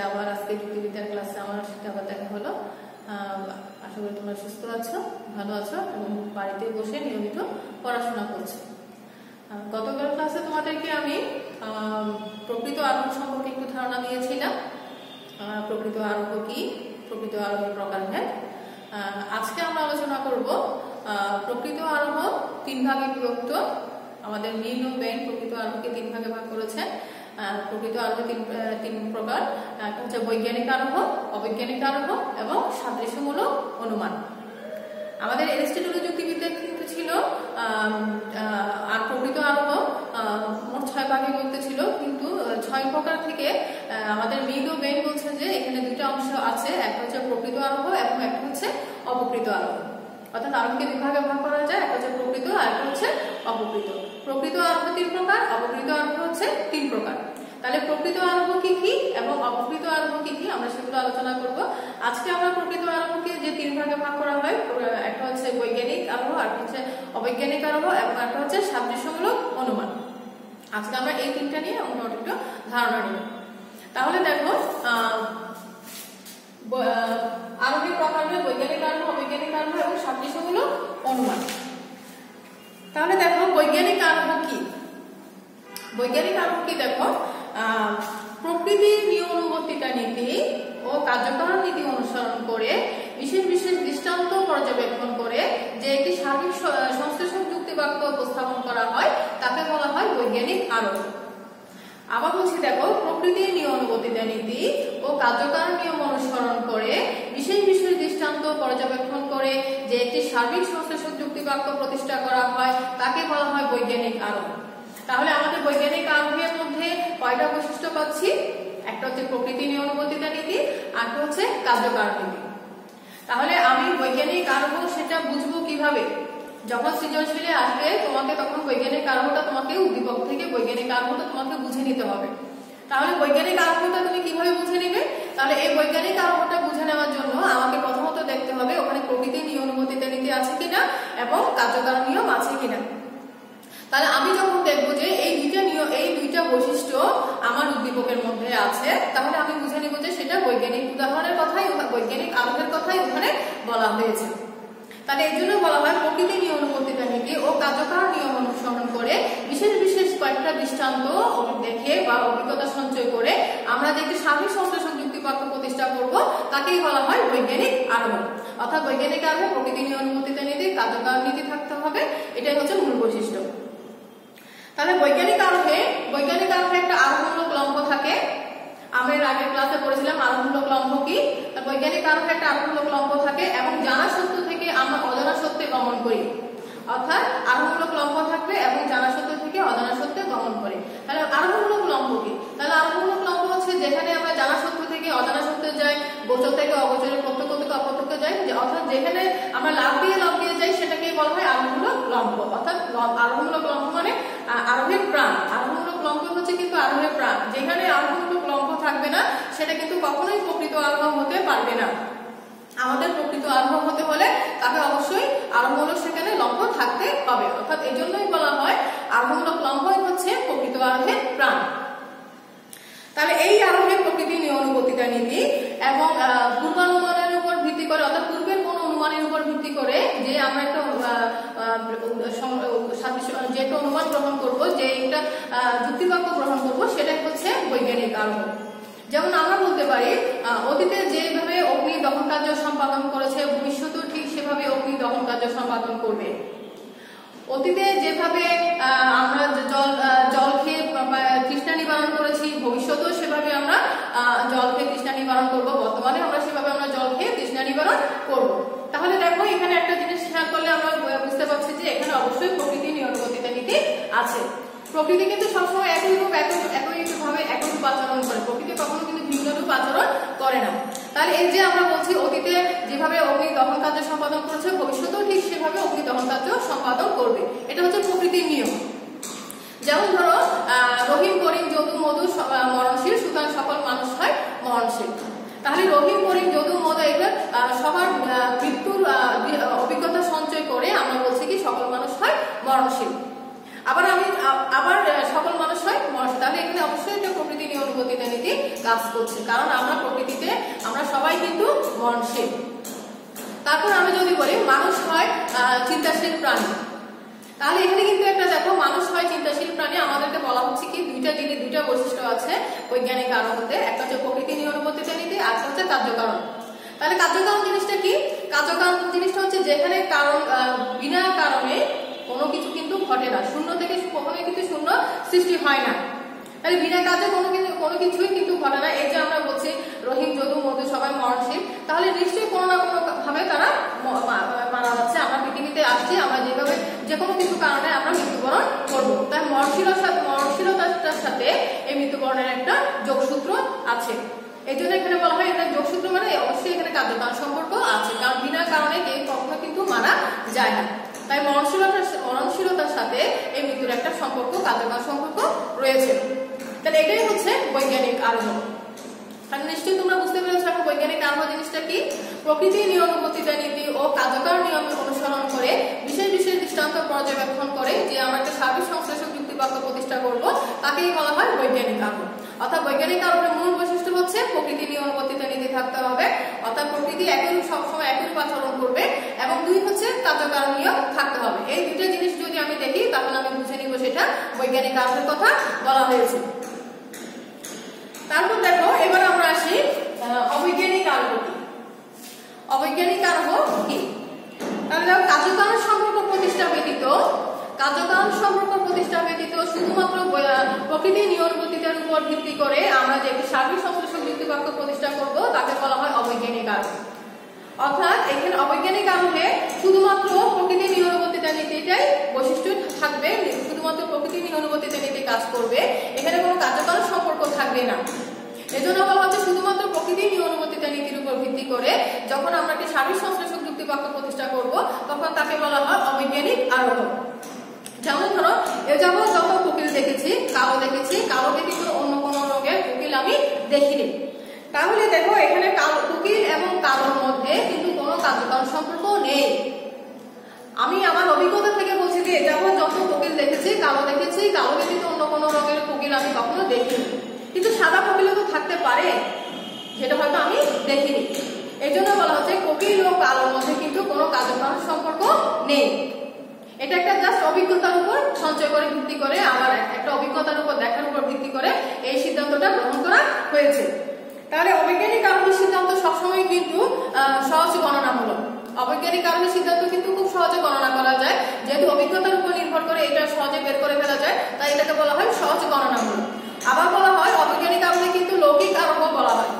আবার আজকে যুক্তিবিদ্যার ক্লাসে আমার সাথে আবার দেখা হলো। আশা করি তোমরা সুস্থ আছো, ভালো আছো এবং বাড়িতে বসে নিয়মিত পড়াশোনা করছো। গতকাল ক্লাসে তোমাদেরকে আমি প্রকৃত আরোহ সম্পর্কে একটু ধারণা দিয়েছিলাম। প্রকৃত আরোহ কি, প্রকৃত আরোহের প্রকারভেদ। আজকে আমরা আলোচনা করব প্রকৃত আরোহ তিন ভাগে বিভক্ত। আমাদের মিন ও বেন প্রকৃত আরোহকে তিন ভাগে ভাগ করেছে। প্রকৃত আরোহ তিন প্রকার, একটা হচ্ছে বৈজ্ঞানিক আরোহ, অবৈজ্ঞানিক আরোহ এবং সাদৃশ্যমূলক অনুমান। আমাদের এরিস্টটলের যুক্তিবিদ্যা কিন্তু ছিল আর প্রকৃত আরোহ মোট 6 ভাগে বিভক্ত ছিল, কিন্তু 6 প্রকার থেকে আমাদের মিন ও বেন বলছে যে এখানে দুটো অংশ আছে, একটা হচ্ছে প্রকৃত আরোহ এবং একটা হচ্ছে অপ্রকৃত আরোহ। অর্থাৎ আরোহকে দুই ভাগে ভাগ করা যায়, একটা হচ্ছে প্রকৃত আর একটা হচ্ছে অপ্রকৃত। প্রকৃত আরোহ 3 প্রকার, অপ্রকৃত আরোহ হচ্ছে 3 প্রকার। তাহলে প্রকৃত আরোহ কি কি এবং অপ্রকৃত আরোহ কি কি আমরা সেগুলো আলোচনা করব। আজকে আমরা প্রকৃত আরোহকে যে 3 ভাগে ভাগ করা হয়, একটা হচ্ছে বৈজ্ঞানিক আরোহ, আর হচ্ছে অবৈজ্ঞানিক আরোহ এবং একটা হচ্ছে সাদৃশ্যমূলক অনুমান। আজকে আমরা এই তিনটা নিয়ে আমরা একটু ধারণা নেব। তাহলে দেখো আরোহের প্রকারভেদ বৈজ্ঞানিক আরোহ, অবৈজ্ঞানিক আরোহ এবং সাদৃশ্যমূলক অনুমান। তাহলে দেখো বৈজ্ঞানিক আরোহ কি। বৈজ্ঞানিক আরোহ কি দেখো, প্রকৃতির নিয়মানুবর্তিতা নীতি ও কার্যকারণ নীতি অনুসরণ করে বিশেষ বিশেষ দৃষ্টান্ত পর্যবেক্ষণ করে যে একটি সার্বিক সংশ্লেষণ যুক্তিবাক্য উপস্থাপন করা হয় তাকে বলা হয় বৈজ্ঞানিক আরোহ। আবার বলছি দেখো, প্রকৃতির নিয়মানুবর্তিতা নীতি ও কার্যকারণ নিয়ম অনুসরণ করে বিশেষ বিশেষ দৃষ্টান্ত পর্যবেক্ষণ করে যে একটি সার্বিক সংশ্লেষণ যুক্তিবাক্য প্রতিষ্ঠা করা হয় তাকে বলা হয় বৈজ্ঞানিক আরোহ। তাহলে আমাদের বৈজ্ঞানিক আরোহের মধ্যে কয়টা বৈশিষ্ট্য পাচ্ছি? একটা হচ্ছে প্রকৃতি নিয়মানুবর্তিতা নীতি, আর একটা হচ্ছে কার্যকারণ নীতি। তাহলে আমি বৈজ্ঞানিক আরোহ সেটা বুঝবো কিভাবে? যখন সৃজনশীলে আসবে তোমাকে তখন বৈজ্ঞানিক আরোহটা তোমাকে উদ্দীপক থেকে বৈজ্ঞানিক আরোহটা তোমাকে বুঝে নিতে হবে। তাহলে বৈজ্ঞানিক আরোহটা তুমি কিভাবে বুঝে নিবে? তাহলে এই বৈজ্ঞানিক আরোহটা বুঝে নেওয়ার জন্য আমাকে প্রথমত দেখতে হবে ওখানে প্রকৃতি নিয়মানুবর্তিতা নীতি আছে কিনা এবং কার্যকারণ নিয়ম আছে কিনা। তাহলে আমি যখন দেখবো যে এই দুইটা বৈশিষ্ট্য আমার উদ্দীপকের মধ্যে আছে, তাহলে আমি বুঝে নিব যে সেটা বৈজ্ঞানিক উদাহরণের কথাই, বৈজ্ঞানিক আরোহের কথাই ওখানে বলা হয়েছে। তাহলে এই জন্য বলা হয় প্রকৃতি নিয়মানুবর্তিতা নীতি ও কার্যকারণ নিয়ম অনুসরণ করে বিশেষ বিশেষ কয়েকটা দৃষ্টান্ত দেখে বা অভিজ্ঞতা সঞ্চয় করে আমরা যে একটি সার্বিক সংশ্লেষণ যুক্তিবাক্য প্রতিষ্ঠা করব তাকেই বলা হয় বৈজ্ঞানিক আরোহ। অর্থাৎ বৈজ্ঞানিক আরোহে প্রকৃতি নিয়মানুবর্তিতা নীতি, কার্যকারণ নীতি থাকতে হবে, এটাই হচ্ছে মূল বৈশিষ্ট্য। তাহলে বৈজ্ঞানিক আরোহে একটা আরোহমূলক লম্ব থাকে। আমরা এর আগের ক্লাসে পড়েছিলাম আরোহমূলক লম্ব কি। বৈজ্ঞানিক আরোহে একটা আরোহমূলক লম্ব থাকে এবং জানা সত্য থেকে আমরা অজানা সত্যে গমন করি। অর্থাৎ আরোহমূলক লম্ব থাকবে এবং জানা সত্য থেকে অজানা সত্যে গমন করে। তাহলে আরোহমূলক লম্ব কি? তাহলে আরোহমূলক লম্ব হচ্ছে যেখানে আমরা জানা সত্য থেকে অজানা সত্যে যাই, গোচর থেকে অগোচরে, প্রত্যক্ষ থেকে অপ্রত্যক্ষে যাই, অর্থাৎ যেখানে আমরা লাফ দিয়ে যাই সেটাকেই বলা হয় আরোহমূলক লম্ব। অর্থাৎ আরোহমূলক লম্ব মানে আরোহের প্রাণ। আরোহমূলক লম্ব হচ্ছে কিন্তু আরোহের প্রাণ। যেখানে আরোহমূলক লম্ব থাকবে না সেটা কিন্তু কখনোই প্রকৃত আরোহ হতে পারবে না। আমাদের প্রকৃত আরোহ হতে হলে তাকে অবশ্যই আরোহমূলক সেখানে লম্ব থাকতে হবে। অর্থাৎ এই জন্যই বলা হয় আরোহমূলক লম্বই হচ্ছে প্রকৃত আরোহের প্রাণ। তাহলে এই আরোহের প্রকৃতি নিয়মানুবর্তিতা নীতি এবং পূর্বানুমানের উপর ভিত্তি করে, অর্থাৎ পূর্বের কোন অনুমানের উপর ভিত্তি করে যে আমরা একটা যেটা অনুমান গ্রহণ করবো, যে একটা যুক্তিবাক্য গ্রহণ করবো, সেটাই হচ্ছে বৈজ্ঞানিক আরোহ। যেমন আমরা বলতে পারি অতীতে যেভাবে অগ্নি দহন কার্য সম্পাদন করেছে ভবিষ্যতেও ঠিক সেভাবে অগ্নি দহন কার্য সম্পাদন করবে। অতীতে যেভাবে আমরা জল খেয়ে তৃষ্ণা নিবারণ করেছি ভবিষ্যতেও সেভাবে আমরা জল খেয়ে তৃষ্ণা নিবারণ করবো। বর্তমানে আমরা সেভাবে জল খেয়ে তৃষ্ণা নিবারণ করবো। তাহলে দেখো এখানে একটা জিনিস খেয়াল করলে আমরা বুঝতে পারছি যে এখানে অবশ্যই প্রকৃতি নিয়মানুবর্তিতা নীতি আছে। প্রকৃতি কিন্তু সবসময় একই রূপ একই রূপ আচরণ করে, প্রকৃতি কখনো কিন্তু ভিন্ন রূপ আচরণ করে না। তাহলে এই যে আমরা বলছি অতীতে যেভাবে অগ্নি দহন কার্য সম্পাদন করেছে ভবিষ্যতেও ঠিক সেভাবে অগ্নি দহন কার্য সম্পাদন করবে, এটা হচ্ছে প্রকৃতির নিয়ম। যেমন ধরো রহিম করিম যদু মধু মরণশীল, সুতরাং সকল মানুষ হয় মরণশীল। তাহলে রহিম করিম যদু মধু এগুলো সবার মৃত্যুর অভিজ্ঞতা সঞ্চয় করে আমরা বলছি কি সকল মানুষ হয় মরণশীল। আবার সকল মানুষ হয় মহর্ষি, তাহলে এখানে অবশ্যই একটা প্রকৃতি নিয়মানুবর্তিতা নীতি কাজ করছে, কারণ আমরা প্রকৃতিতে আমরা সবাই কিন্তু মরণশীল। তারপর আমি যদি বলি মানুষ হয় চিন্তাশীল প্রাণী, তাহলে এখানে কিন্তু একটা দেখো মানুষ হয় চিন্তাশীল প্রাণী, আমাদেরকে বলা হচ্ছে কি দুইটা বৈশিষ্ট্য আছে বৈজ্ঞানিক কারণতে, একটা হচ্ছে প্রকৃতি নিয়মানুবর্তিতা নীতি আর একটা হচ্ছে কার্যকারণ। তাহলে কার্যকারণ জিনিসটা কি? কার্যকারণ জিনিসটা হচ্ছে যেখানে কারণ বিনা কারণে কোনো কিছু কিন্তু ঘটে না, শূন্য থেকে কখনোই কিন্তু শূন্য সৃষ্টি হয় না। তাহলে বিনা কাজে কোনো কিছুই কিন্তু ঘটে না। এই যে আমরা বলছি রহিম যদু মধু সবাই মরণশীল, তাহলে নিশ্চয়ই কোনো না কোনো ভাবে তারা মারা যাচ্ছে। আমরা পৃথিবীতে আসছি, আমরা যেভাবে যে কোনো কিছু কারণে আমরা মৃত্যুবরণ করবো, তাই মরণশীলতার সাথে এই মৃত্যুবরণের একটা যোগসূত্র আছে। এই জন্য এখানে বলা হয় এটা যোগসূত্র, মানে অবশ্যই এখানে কার্যকারণ সম্পর্ক আছে, কারণ বিনা কারণে কেউ কখনো কিন্তু মারা যায় না। তাই মরণশীলতার সাথে এই মৃত্যুর একটা সম্পর্ক, কার্যকারণ সম্পর্ক রয়েছে। তাহলে এটাই হচ্ছে বৈজ্ঞানিক আরোহ। তাহলে নিশ্চয়ই তোমরা বুঝতে পেরেছো এখন বৈজ্ঞানিক আরোহ জিনিসটা কি। প্রকৃতির নিয়মানুবর্তিতা নীতি ও কার্যকারণ নিয়ম অনুসরণ করে বিশেষ বিশেষ দৃষ্টান্ত পর্যবেক্ষণ করে যে আমরা একটা সার্বিক সংশ্লেষক যুক্তিবাক্য প্রতিষ্ঠা করবো, তাকেই বলা হয় বৈজ্ঞানিক আরোহ। অর্থাৎ বৈজ্ঞানিক আরোহের মূল বৈশিষ্ট্য হচ্ছে প্রকৃতির নিয়মানুবর্তিতা নীতি থাকতে হবে, অর্থাৎ প্রকৃতি একই সবসময় একই আচরণ করবে, এবং দুই হচ্ছে কার্যকারণ নিয়ম থাকতে হবে। এই দুটো জিনিস যদি আমি দেখি তাহলে আমি বুঝে নিব সেটা বৈজ্ঞানিক আরোহের কথা বলা হয়েছে। তারপর দেখো এবার আমরা আসি অবৈজ্ঞানিক আরোহ কি। অবৈজ্ঞানিক আরোহ কি? তাহলে দেখো কার্যকারণ সম্পর্ক প্রতিষ্ঠা ব্যতীত শুধুমাত্র প্রকৃতির নিয়মানুবর্তিতার উপর ভিত্তি করে আমরা যে একটি সার্বিক সংশ্লেষক যুক্তিবাক্য প্রতিষ্ঠা করব তাকে বলা হয় অবৈজ্ঞানিক আরোহ। অর্থাৎ এখানে অবৈজ্ঞানিক আরোহে শুধুমাত্র প্রকৃতির নিয়মানুবর্তিতা নীতিটাই বৈশিষ্ট্য থাকবে, শুধুমাত্র প্রকৃতির নিয়মানুবর্তিতা নীতি কাজ করবে, এখানে কোনো কার্যকারণ সম্পর্ক থাকবে না। এজন্য বলা হচ্ছে শুধুমাত্র প্রকৃতির নিয়মানুবর্তিতা নীতির উপর ভিত্তি করে যখন আমরা একটি সার্বিক সংশ্লেষক যুক্তিবাক্য প্রতিষ্ঠা করব তখন তাকে বলা হয় অবৈজ্ঞানিক আরোহ। যেমন ধরো এ যাবৎ যত কোকিল দেখেছি, কালো ব্যতীত অন্য কোনো রঙের কোকিল আমি দেখিনি। তাহলে দেখো এখানে কোকিল এবং কালোর মধ্যে কিন্তু কোনো কার্যকারণ সম্পর্ক নেই। আমি আমার অভিজ্ঞতা থেকে বলছি যে এ যাবৎ যত কোকিল দেখেছি, কালো ব্যতীত অন্য কোনো রঙের কোকিল আমি কখনো দেখিনি। কিন্তু সাদা কোকিলও তো থাকতে পারে, যেটা হয়তো আমি দেখিনি। এই জন্য বলা হচ্ছে কোকিল ও কালোর মধ্যে কিন্তু কোনো কার্যকারণ সম্পর্ক নেই। এটা একটা জাস্ট অভিজ্ঞতার উপর সঞ্চয় করে ভিত্তি করে, আবার একটা অভিজ্ঞতার উপর দেখার উপর ভিত্তি করে এই সিদ্ধান্তটা গ্রহণ করা হয়েছে। তাহলে অবৈজ্ঞানিক আরোহের সিদ্ধান্ত সবসময় কিন্তু সহজ গণনামূলক। অবৈজ্ঞানিক আরোহের সিদ্ধান্ত কিন্তু খুব সহজে গণনা করা যায়, যেহেতু অভিজ্ঞতার উপর নির্ভর করে এটা সহজে বের করে ফেলা যায়, তাই এটাকে বলা হয় সহজ গণনামূলক। আবার বলা হয় অবৈজ্ঞানিক আরোহে কিন্তু লৌকিক আরোহ বলা হয়,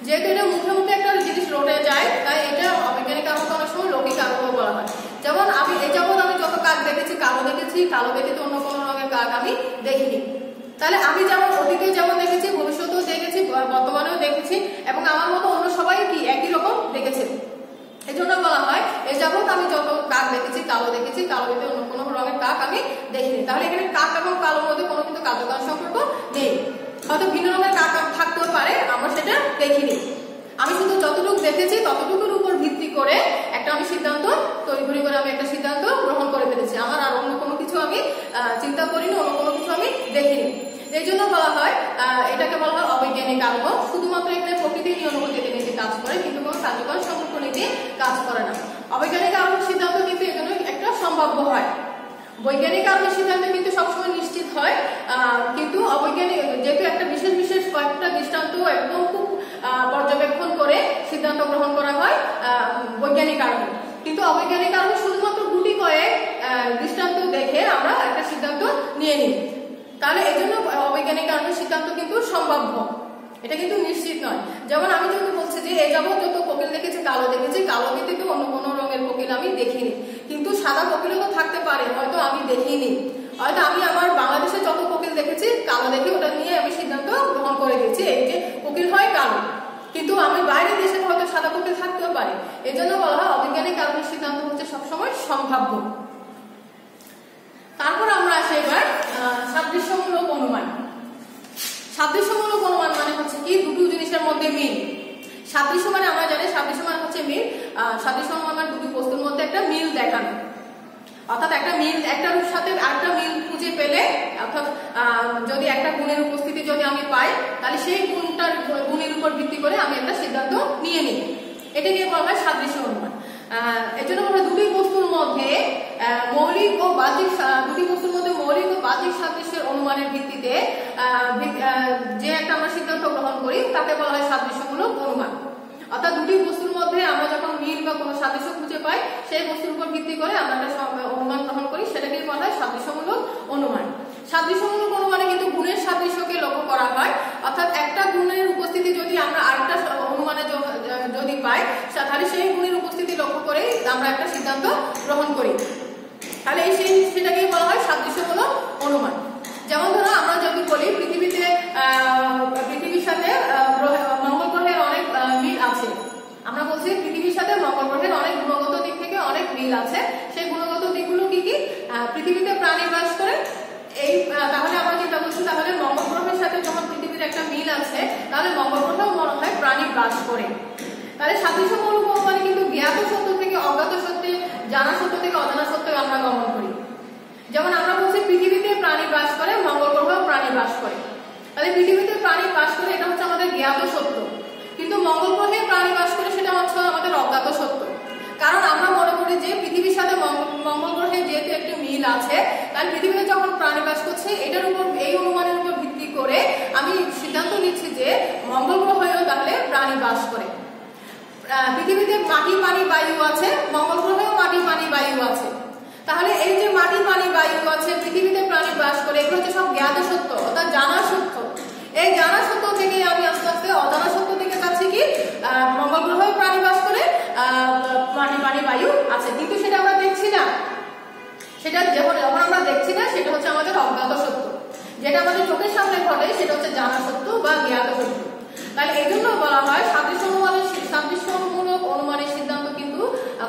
যেহেতু এটা মুখে মুখে একটা জিনিস রটে যায়, তাই এটা অবৈজ্ঞানিক আরোহ অনেক সময় লৌকিক আরোহ বলা হয়। যেমন আমি যত কাক দেখেছি, কালো ব্যতীত অন্য কোনো রঙের কাক আমি দেখিনি। তাহলে আমি যেমন অতীতে যেমন দেখেছি, ভবিষ্যতেও দেখেছি, বর্তমানেও দেখেছি, এবং আমার মতো অন্য সবাই কি একই রকম দেখেছে। এই জন্য বলা হয় এ যাবৎ আমি যত কাক দেখেছি, কালো ব্যতীত অন্য কোনো রঙের কাক আমি দেখিনি। তাহলে এখানে কাক এবং কালোর মধ্যে কোনো কিন্তু কার্যকারণ সম্পর্ক নেই। হয়তো ভিন্ন রঙের কাক থাকতেও পারে, আমরা সেটা দেখিনি। আমি শুধু যতটুকু দেখেছি ততটুকুর উপর ভিত্তি করে একটা আমি সিদ্ধান্ত তৈরি করে আমি একটা সিদ্ধান্ত গ্রহণ করে ফেলেছি। আমার আর অন্য কোনো কিছু আমি চিন্তা করিনি, অন্য কোনো কিছু আমি দেখিনি। এই জন্য বলা হয় এটাকে বলা হয় অবৈজ্ঞানিক আরোহ। শুধুমাত্র এখানে প্রকৃতির নিয়মানুবর্তিতা নীতি কাজ করে, কিন্তু কোনো কার্যকারণ সম্পর্ক নীতি কাজ করে না। অবৈজ্ঞানিক আরোহের সিদ্ধান্ত কিন্তু এজন্য একটা সম্ভাব্য হয়। বৈজ্ঞানিক আরোহের সিদ্ধান্ত কিন্তু সবসময় নিশ্চিত হয়, কিন্তু অবৈজ্ঞানিক যেহেতু একটা বিশেষ কয়েকটা দৃষ্টান্ত একদম খুব পর্যবেক্ষণ করে সিদ্ধান্ত গ্রহণ করা হয় বৈজ্ঞানিক আরোহে। কিন্তু অবৈজ্ঞানিক আরোহে শুধুমাত্র গুটি কয়েক দৃষ্টান্ত দেখে আমরা একটা সিদ্ধান্ত নিয়ে নিই। তাহলে এই জন্য অবৈজ্ঞানিক আরোহের সিদ্ধান্ত কিন্তু সম্ভাব্য, এটা কিন্তু নিশ্চিত নয়। যেমন আমি যদি বলছি যে এ যাবৎ যত কোকিল দেখেছি, কালো ব্যতীত অন্য কোনো রঙের কোকিল আমি দেখিনি, কিন্তু সাদা কোকিলও তো থাকতে পারে, হয়তো আমি দেখিনি। হয়তো আমি আমার বাংলাদেশে যত কোকিল দেখেছি, কালো দেখে ওটা নিয়ে আমি সিদ্ধান্ত গ্রহণ করে দিয়েছি এই যে কোকিল হয় কালো, কিন্তু আমি বাইরের দেশে হয়তো সাদা কোকিল থাকতেও পারে। এই জন্য বলা হয় অবৈজ্ঞানিক আরোহের সিদ্ধান্ত হচ্ছে সবসময় সম্ভাব্য। তারপর আমরা আসি এবার সাদৃশ্যমূলক অনুমান। সাদৃশ্যমূলক অনুমান মানে হচ্ছে কি দুটো জিনিসের মধ্যে মিল। সাদৃশ্য মানে আমরা জানি সাদৃশ্য মানে হচ্ছে মিল। সাদৃশ্য অনুমান মানে দুটো বস্তুর মধ্যে একটা মিল দেখানো। অর্থাৎ একটার সাথে আরেকটা মিল খুঁজে পেলে, অর্থাৎ যদি একটা গুণের উপস্থিতি যদি আমি পাই, তাহলে সেই গুণের উপর ভিত্তি করে আমি একটা সিদ্ধান্ত নিয়ে নিই। এটাকে বলা হয় সাদৃশ্য অনুমান। এর জন্য আমরা দুটি বস্তুর মধ্যে মৌলিক ও বাহ্যিক সাদৃশ্যের অনুমানের ভিত্তিতে যে একটা আমরা সিদ্ধান্ত গ্রহণ করি তাকে বলা হয় সাদৃশ্যমূলক অনুমান। অর্থাৎ দুটি বস্তুর মধ্যে আমরা যখন মিল বা কোনো সাদৃশ্য খুঁজে পাই, সেই বস্তুর উপর ভিত্তি করে আমরা একটা অনুমান গ্রহণ করি, সেটাকে বলা হয় সাদৃশ্যমূলক অনুমান। সাদৃশ্যমূলক অনুমানে কিন্তু গুণের সাদৃশ্যকে লক্ষ্য করা হয়, অর্থাৎ একটা গুণের উপস্থিতি যদি আমরা আরেকটা অনুমানে যদি পাই, তাহলে সেই গুণের উপস্থিতি লক্ষ্য করে আমরা একটা সিদ্ধান্ত গ্রহণ করি, তাহলে সেটাকেই বলা হয় সাদৃশ্যমূলক অনুমান। যেমন ধরো আমরা যদি বলি পৃথিবীর সাথে মঙ্গল গ্রহের অনেক মিল আছে, আমরা বলছি পৃথিবীর সাথে মঙ্গল গ্রহের অনেক গুণগত দিক থেকে অনেক মিল আছে। সেই গুণগত দিকগুলো কি কি? পৃথিবীতে প্রাণী বাস করে, তাহলে আমরা যেটা বলছি, তাহলে মঙ্গল গ্রহের সাথে যখন পৃথিবীর একটা মিল আছে, তাহলে মঙ্গল গ্রহেও মনে হয় প্রাণী বাস করে। তাহলে সাদৃশ্যমূলক অনুমানে কিন্তু জ্ঞাত সত্য থেকে অজ্ঞাত সত্যে, জানা সত্য থেকে অজানা সত্যে আমরা গমন করি। যেমন আমরা বলছি পৃথিবীতে প্রাণী বাস করে, মঙ্গল গ্রহেও প্রাণী বাস করে, তাহলে পৃথিবীতে প্রাণী বাস করে এটা হচ্ছে আমাদের জ্ঞাত সত্য, কিন্তু মঙ্গল গ্রহে প্রাণী বাস করে সেটা হচ্ছে আমাদের অজ্ঞাত সত্য। কারণ আমরা মনে করি যে পৃথিবীর সাথে মঙ্গল গ্রহে যেহেতু একটি মিল আছে, তাই পৃথিবীতে যখন প্রাণী বাস করছে, এটার উপর, এই অনুমানের উপর ভিত্তি করে আমি সিদ্ধান্ত নিচ্ছি যে মঙ্গল গ্রহেও তাহলে প্রাণী বাস করে। পৃথিবীতে মাটি, পানি, বায়ু আছে, মঙ্গল গ্রহেও মাটি, পানি, বায়ু আছে, তাহলে এই যে মাটি, পানি, বায়ু আছে, পৃথিবীতে প্রাণী বাস করে, এগুলো হচ্ছে সব জ্ঞাত সত্য, অর্থাৎ জানা সত্য। এই জানা সত্য থেকে আমি আস্তে আস্তে অজানা সত্য থেকে যাচ্ছি কি মঙ্গল গ্রহেও প্রাণী বাস করে, মাটি, পানি, বায়ু আছে, কিন্তু সেটা আমরা দেখছি না। সেটা যখন আমরা দেখছি না, সেটা হচ্ছে আমাদের অজ্ঞাত সত্য। যেটা আমাদের চোখের সামনে ঘটে সেটা হচ্ছে জানা সত্য বা জ্ঞাত সত্য। তাহলে এই জন্য বলা হয় সাদৃশ্যমূলক অনুমানের সিদ্ধান্ত কিন্তু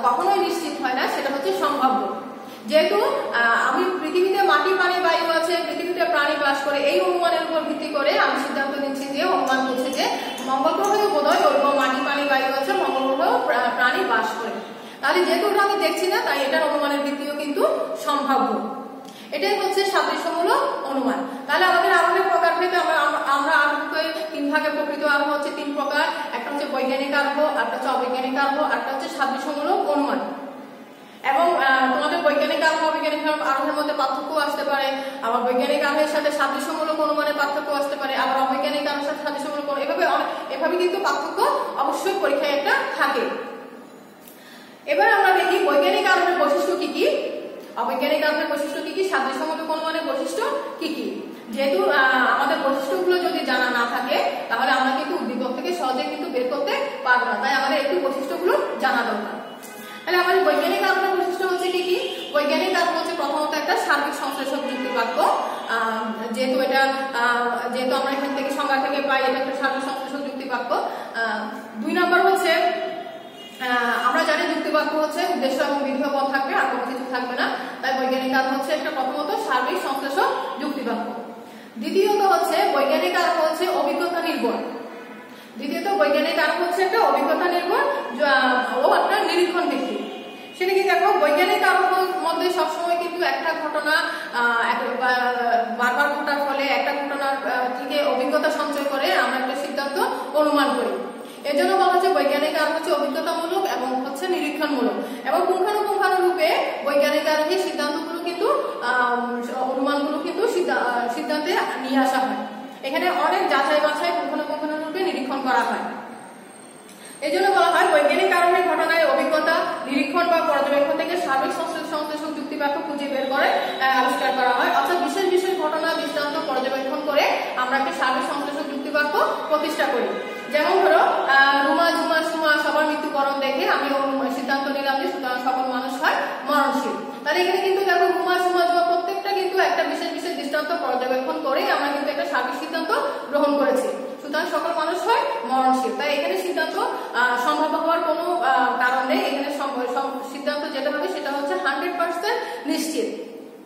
কখনোই নিশ্চিত হয় না, সেটা হচ্ছে সম্ভাব্য। যেহেতু আমি পৃথিবীতে মাটি, পানি, বায়ু আছে, পৃথিবীতে প্রাণী বাস করে, এই অনুমানের উপর ভিত্তি করে আমি সিদ্ধান্ত নিচ্ছি যে, অনুমান করছি যে মঙ্গল গ্রহেও বোধহয় ওরকম মাটি, পানি, বায়ু আছে, মঙ্গল গ্রহেও প্রাণী বাস করে। তাহলে যেহেতু ওটা আমি দেখছি না, তাই এটার অনুমানের ভিত্তিও কিন্তু সম্ভাব্য। এটাই হচ্ছে সাদৃশ্যমূলক অনুমান। তাহলে আমাদের আরোহের প্রকারভেদে আমরা আরোহকে তিন ভাগে প্রকৃত আরোহ হচ্ছে তিন প্রকার। একটা হচ্ছে বৈজ্ঞানিক আরোহ, একটা হচ্ছে অবৈজ্ঞানিক আরোহ, একটা হচ্ছে সাদৃশ্যমূলক অনুমান। এবং তোমাদের বৈজ্ঞানিক আরোহ, অবৈজ্ঞানিক আরোহের মধ্যে পার্থক্য আসতে পারে, আবার বৈজ্ঞানিক আরোহের সাথে সাদৃশ্যমূলক অনুমানের পার্থক্য আসতে পারে, আবার অবৈজ্ঞানিক আরোহের সাথে সাদৃশ্যমূলক, এভাবে কিন্তু পার্থক্য অবশ্যই পরীক্ষায় একটা থাকে। এবার আমরা দেখি বৈজ্ঞানিক আরোহের বৈশিষ্ট্য কি কি, অবৈজ্ঞানিক আরোহের বৈশিষ্ট্য কি কি, সাদৃশ্যমূলক অনুমানের বৈশিষ্ট্য কি কি। যেহেতু আমাদের বৈশিষ্ট্যগুলো যদি জানা না থাকে, তাহলে আমরা কিন্তু উদ্দীপক থেকে সহজে কিন্তু বের করতে পারবো না, তাই আমাদের একটু বৈশিষ্ট্যগুলো জানা দরকার। তাহলে আমাদের বৈজ্ঞানিক আরোহের বৈশিষ্ট্য হচ্ছে কি কি? বৈজ্ঞানিক আরোহ হচ্ছে প্রথমত একটা সার্বিক সংশ্লেষক যুক্তি বাক্য। যেহেতু আমরা এখান থেকে সংজ্ঞা থেকে পাই, এটা একটা সার্বিক সংশ্লেষক যুক্তি বাক্য। 2 নম্বর হচ্ছে আমরা জানি যুক্তি বাক্য হচ্ছে উদ্দেশ্য এবং বিধেয় পদ থাকবে, আর কোনো কিছু থাকবে না, তাই বৈজ্ঞানিক আরোহ হচ্ছে একটা প্রথমত সার্বিক সংশ্লেষক যুক্তি বাক্য। দ্বিতীয়ত হচ্ছে বৈজ্ঞানিক আরোহ হচ্ছে অভিজ্ঞতা নির্ভর। বৈজ্ঞানিক আরোহ হচ্ছে একটা অভিজ্ঞতা নির্ভর ও একটা নিরীক্ষণ ভিত্তিক। সেটা কি দেখো, বৈজ্ঞানিক আরোহের মধ্যে সবসময় কিন্তু একটা ঘটনা বারবার ঘটার ফলে একটা ঘটনার থেকে অভিজ্ঞতা সঞ্চয় করে আমরা একটা সিদ্ধান্ত অনুমান করি। এর জন্য বলা হচ্ছে বৈজ্ঞানিক আরোহ হচ্ছে অভিজ্ঞতামূলক এবং হচ্ছে নিরীক্ষণমূলক, এবং পুঙ্খানুপুঙ্খানুরূপে বৈজ্ঞানিক আরোহের সিদ্ধান্তগুলো কিন্তু অনুমানগুলো কিন্তু সিদ্ধান্তে নিয়ে আসা হয়। এখানে অনেক যাচাই বাছাই পুঙ্খানুপুঙ্খানুরূপে নিরীক্ষণ করা হয়। এই জন্য বলা হয় বৈজ্ঞানিক আরোহের ঘটনায় অভিজ্ঞতা, নিরীক্ষণ বা পর্যবেক্ষণ থেকে সার্বিক সংশ্লেষক যুক্তি বাক্য খুঁজে বের করে আবিষ্কার করা হয়। অর্থাৎ বিশেষ বিশেষ ঘটনা দৃষ্টান্ত পর্যবেক্ষণ করে আমরা একটা সার্বিক সংশ্লেষক যুক্তি বাক্য প্রতিষ্ঠা করি। যেমন ধরো রুমা, ঝুমা, সুমা সবার মৃত্যুবরণ দেখে আমি সিদ্ধান্ত নিলাম যে সুতরাং সকল মানুষ হয় মরণশীল। তাহলে এখানে কিন্তু দেখো রুমা, সুমা, ঝুমা প্রত্যেকটা কিন্তু একটা বিশেষ বিশেষ দৃষ্টান্ত পর্যবেক্ষণ করে আমরা কিন্তু একটা সার্বিক সিদ্ধান্ত গ্রহণ করেছি, সুতরাং সকল মানুষ হয় মরণশীল। তাই এখানে সিদ্ধান্ত সম্ভাব্য হওয়ার কোনো কারণ নেই। এখানে সিদ্ধান্ত যেটা হবে সেটা হচ্ছে 100% নিশ্চিত।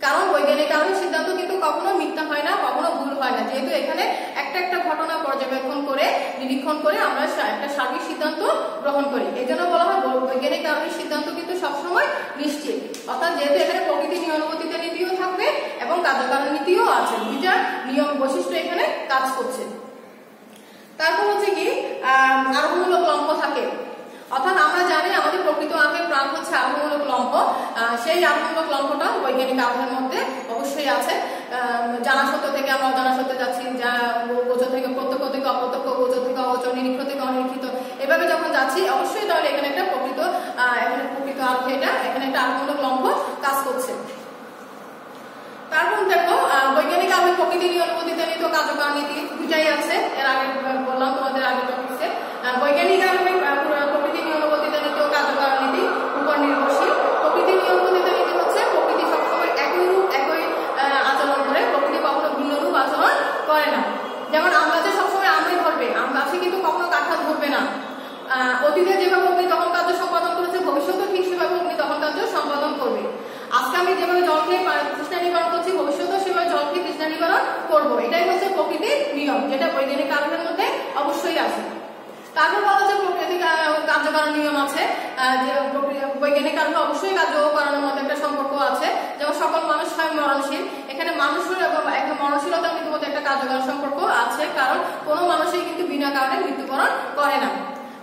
কারণ বৈজ্ঞানিক আরোহের সিদ্ধান্ত কিন্তু কখনো মিথ্যা হয় না, কখনো ভুল হয় না, যেহেতু এখানে একটা ঘটনা পর্যবেক্ষণ করে নিরীক্ষণ করে আমরা একটা সার্বিক সিদ্ধান্ত গ্রহণ করি। এই জন্য বলা হয় বৈজ্ঞানিক বৈজ্ঞানিক আরোহের সিদ্ধান্ত কিন্তু সবসময় নিশ্চিত। অর্থাৎ যেহেতু এখানে প্রকৃতি নিয়মানুবর্তিত নীতিও থাকবে এবং কার্যকারণ নীতিও আছে, দুইটা নিয়ম বৈশিষ্ট্য এখানে কাজ করছে। তারপর হচ্ছে কি আরোহমূলক লম্ব থাকে, অর্থাৎ আমরা জানি আমাদের প্রকৃত আরোহের প্রাণ হচ্ছে আরোহমূলক লম্ব, সেই আরোহমূলক লম্বটা বৈজ্ঞানিক আরোহের মধ্যে অবশ্যই আছে। জানা সত্য থেকে আমরা অজানা সত্যে যাচ্ছি, যা গোচর থেকে প্রত্যক্ষ থেকে অপ্রত্যক্ষ, গোচর থেকে অগোচর, নিরীক্ষ থেকে অনিরীক্ষিত, এভাবে যখন যাচ্ছি অবশ্যই তাহলে এখানে একটা প্রকৃত আরোহে এখানে একটা আরোহমূলক লম্ব কাজ করছে। তারপর দেখো বৈজ্ঞানিক আরোহে প্রকৃতি নিয়মানুবর্তিত নীতি ও কার্যকারণ নীতি দুটাই আছে। এর আগে বললাম তোমাদের আগের টপিকে, বৈজ্ঞানিক আরোহে প্রকৃতি নিয়মানুবর্তিত নীতি ও কার্যকারণ নীতি উপর নির্ভরশীল। প্রকৃতি নিয়মানুবর্তিত নীতি হচ্ছে প্রকৃতি সবসময় একই রূপ একই আচরণ করে, প্রকৃতি কখনো ভিন্ন রূপ আচরণ করে না। যেমন আমরা যে সবসময় আমরাই ধরবে, আম গাছে কিন্তু কখনো কাঁঠাল ধরবে না। অতীতে যেভাবে অগ্নি দহন কার্য সম্পাদন করেছে, ভবিষ্যতে ঠিক সেভাবে অগ্নি দহন কার্য সম্পাদন করবে। আজকে আমি যেভাবে জল খেয়ে তৃষ্ণা নিবারণ করছি, ভবিষ্যতেও সেভাবে জল খেয়ে তৃষ্ণা নিবারণ করবো। এটাই হচ্ছে প্রকৃতির নিয়ম, যেটা বৈজ্ঞানিক আরোহের মধ্যে অবশ্যই আছে। তারপর বলা হচ্ছে প্রকৃতিক কার্যকারণ নিয়ম আছে, যে বৈজ্ঞানিক আরোহে অবশ্যই কার্যকারণের মধ্যে একটা সম্পর্ক আছে। যেমন সকল মানুষ হয় মরণশীল, এখানে মানুষের একটা মরণশীলতার মধ্যে একটা কার্যকারণ সম্পর্ক আছে, কারণ কোনো মানুষই কিন্তু বিনা কারণে মৃত্যুবরণ করে না।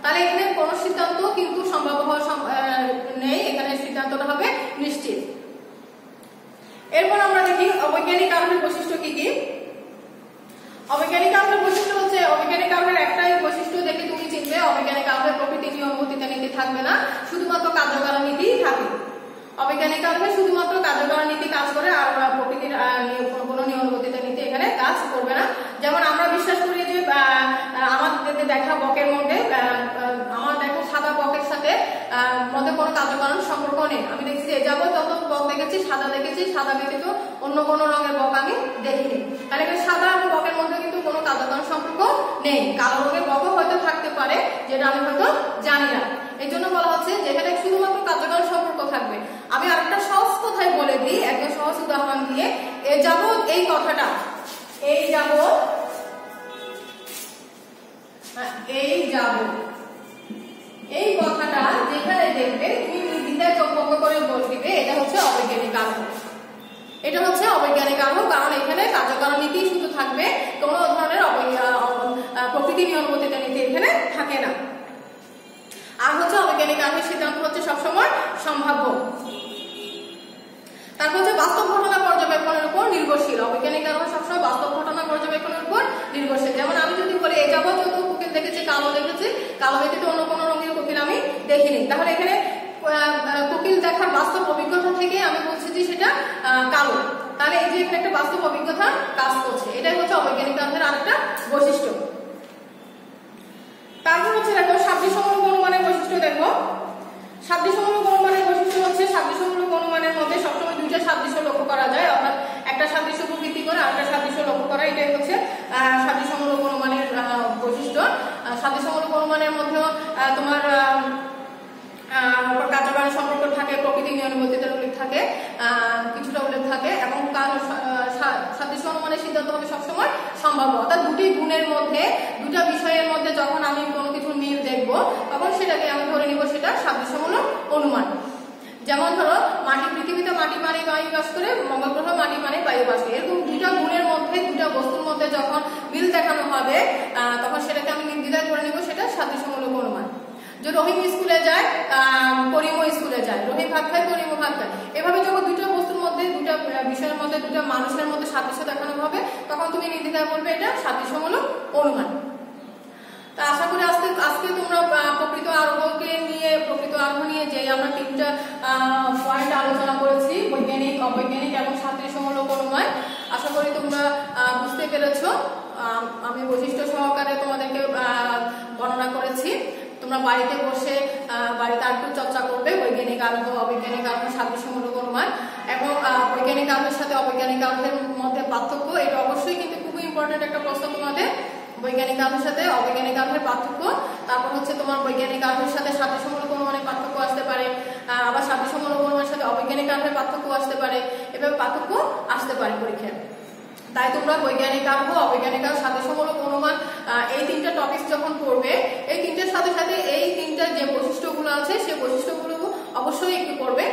তাহলে এখানে কোনো সিদ্ধান্ত কিন্তু সম্ভাব্য হওয়ার নেই, এখানে সিদ্ধান্তটা হবে নিশ্চিত। এরপর আমরা দেখি অবৈজ্ঞানিক আরোহের বৈশিষ্ট্য কি কি। অবৈজ্ঞানিক আরোহের বৈশিষ্ট্য হচ্ছে, অবৈজ্ঞানিক আরোহের একটাই বৈশিষ্ট্য দেখে তুমি চিনবে, অবৈজ্ঞানিক আরোহের প্রকৃতি নিয়মানুবর্তিত নীতি থাকবে না, শুধুমাত্র কার্যকারণ নীতিই থাকে। অবৈজ্ঞানিক আরোহে শুধুমাত্র কার্যকারণ নীতি কাজ করে, আর প্রকৃতির কোনো নিয়মানুবর্তিত নীতি এখানে কাজ করবে না। যেমন আমরা বিশ্বাস করি যে আমাদের দেখা বকের মধ্যে, আমার দেখো সাদা বকের সাথে মধ্যে কোনো কার্যকারণ সম্পর্ক নেই। আমি দেখছি যে যাবো যত বক দেখেছি সাদা দেখেছি, সাদা ব্যতীত অন্য কোনো রঙের বক আমি দেখিনি। তাহলে সাদা এবং বকের মধ্যে কিন্তু কোনো কার্যকারণ সম্পর্ক নেই। কালো রঙের বকও হয়তো থাকতে পারে, যেটা আমি হয়তো জানি না। এই জন্য বলা হচ্ছে যেখানে শুধুমাত্র কার্যকারণ সম্পর্ক থাকবে। আমি আরেকটা সহজ কথাই বলে দিই, একদম সহজ উদাহরণ দিয়ে। এই যাবৎ এই কথাটা, এই যাবৎ এই কথাটা যেখানে দেখবে তুমি নির্দ্বিধায় চোখ বন্ধ করে বলবে এটা হচ্ছে অবৈজ্ঞানিক আরোহ। এটা হচ্ছে অবৈজ্ঞানিক আরোহ, কারণ এখানে কার্যকারণ নীতি শুধু থাকবে, কোনো ধরনের প্রকৃতি নিয়মানুবর্তিত নীতি এখানে থাকে না। আর হচ্ছে অবৈজ্ঞানিক আরোহের সিদ্ধান্ত হচ্ছে সবসময় সম্ভাব্য। তারপর হচ্ছে বাস্তব ঘটনা পর্যবেক্ষণের উপর নির্ভরশীল। অবৈজ্ঞানিক আরোহ সবসময় বাস্তব ঘটনা পর্যবেক্ষণের উপর নির্ভরশীল। যেমন আমি যদি বলি এই যাবৎ যত কোকিল দেখেছি কালো দেখেছি, কালো ব্যতীত অন্য কোনো রঙের কোকিল আমি দেখিনি, তাহলে এখানে কোকিল দেখার বাস্তব অভিজ্ঞতা থেকে আমি বলছি যে সেটা কালো। তাহলে এই যে এখানে একটা বাস্তব অভিজ্ঞতা কাজ করছে, এটাই হচ্ছে অবৈজ্ঞানিক আরোহের আরেকটা বৈশিষ্ট্য। তারপর হচ্ছে দেখো সাদৃশ্যমূলক অনুমানের বৈশিষ্ট্য। দেখো সাদৃশ্যমূলক অনুমানের বৈশিষ্ট্য হচ্ছে, সাদৃশ্যমূলক অনুমানের মধ্যে সবসময় দুইটা সাদৃশ্য লক্ষ্য করা যায়, অর্থাৎ একটা সাদৃশ্য প্রকৃতি করে আরেকটা সাদৃশ্য লক্ষ্য করা, এটাই হচ্ছে সাদৃশ্যমূলক অনুমানের বৈশিষ্ট্য। সাদৃশ্যমূলক অনুমানের মধ্যেও তোমার কার্যকারণ সম্পর্ক থাকে, প্রকৃতি নিয়মানুবর্তিত উল্লেখ থাকে, কিছুটা উল্লেখ থাকে, এবং সাদৃশ্য অনুমানের সিদ্ধান্ত হবে সবসময় সম্ভাব্য। অর্থাৎ দুটি গুণের মধ্যে, দুটা বিষয়ের মধ্যে যখন আমি কোনো কিছু মিল দেখবো, তখন সেটাকে আমি ধরে নিব সেটা সাদৃশ্যমূলক অনুমান। যেমন ধরো পৃথিবীতে মাটি পানি বায়ু বাস করে, মঙ্গল গ্রহ মাটি পানি বায়ু বাস করে, এরকম দুটা গুণের মধ্যে, দুটা বস্তুর মধ্যে যখন মিল দেখানো হবে, তখন সেটাকে আমি নির্দ্বিধায় করে নিব সেটা সাদৃশ্যমূলক অনুমান। যে রহিম স্কুলে যায়, করিমও স্কুলে যায়, রহিম ভাত খায়, করিমও ভাত খায়, এভাবে যখন দুটো বস্তুর মধ্যে, দুটা বিষয়ের মধ্যে, দুটা মানুষের মধ্যে সাদৃশ্য দেখানো হবে, তখন তুমি নির্দ্বিধায় বলবে এটা সাদৃশ্যমূলক অনুমান। তা আশা করি আজকে তোমরা প্রকৃত আরোহকে নিয়ে, প্রকৃত আরোহ নিয়ে যে আমরা তিনটা পয়েন্ট আলোচনা করেছি, বৈজ্ঞানিক, অবৈজ্ঞানিক এবং সাদৃশ্যমূলক অনুমান, আশা করি তোমরা বুঝতে পেরেছো। আমি বৈশিষ্ট্য সহকারে তোমাদেরকে বর্ণনা করেছি। তোমরা বাড়িতে বসে বাড়িতে আরেকটু চর্চা করবে বৈজ্ঞানিক আরোহ, অবৈজ্ঞানিক আরোহ, সাদৃশ্যমূলক অনুমান, এবং বৈজ্ঞানিক আরোহের সাথে অবৈজ্ঞানিক আরোহের মধ্যে পার্থক্য। এটা অবশ্যই কিন্তু খুবই ইম্পর্টেন্ট একটা প্রশ্ন তোমাদের, বৈজ্ঞানিক আরোহের সাথে অবৈজ্ঞানিক আরোহের পার্থক্য। তারপর হচ্ছে তোমার বৈজ্ঞানিক আরোহের সাথে সাদৃশ্যমূলক অনুমানের পার্থক্য আসতে পারে, আবার সাদৃশ্যমূলক অনুমানের সাথে অবৈজ্ঞানিক আরোহের পার্থক্য আসতে পারে, এভাবে পার্থক্য আসতে পারে পরীক্ষায়। তাই তোমরা বৈজ্ঞানিক আরোহ, অবৈজ্ঞানিক আরোহ, সাদৃশ্যমূলক অনুমান এই তিনটা টপিক যখন পড়বে, এই তিনটার সাথে সাথে এই তিনটার যে বৈশিষ্ট্যগুলো আছে সেই বৈশিষ্ট্যগুলো অবশ্যই একটু করবে।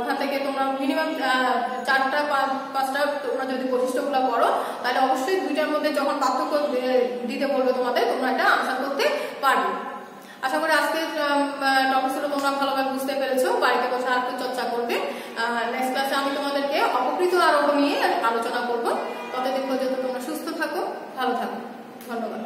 ওখান থেকে তোমরা মিনিমাম 4টা 5টা তোমরা যদি বৈশিষ্ট্যগুলো করো তাহলে অবশ্যই 2টার মধ্যে যখন পার্থক্য দিতে বলবে তোমাদের, তোমরা এটা আনসার করতে পারবে। আশা করি আজকে টপিকগুলো তোমরা ভালোভাবে বুঝতে পেরেছো। বাড়িতে বসে আর একটু চর্চা করবে। নেক্সট ক্লাসে আমি তোমাদেরকে অপকৃত আরোহ নিয়ে আলোচনা করবো। ততদিন পর্যন্ত তোমরা সুস্থ থাকো, ভালো থাকো। ধন্যবাদ।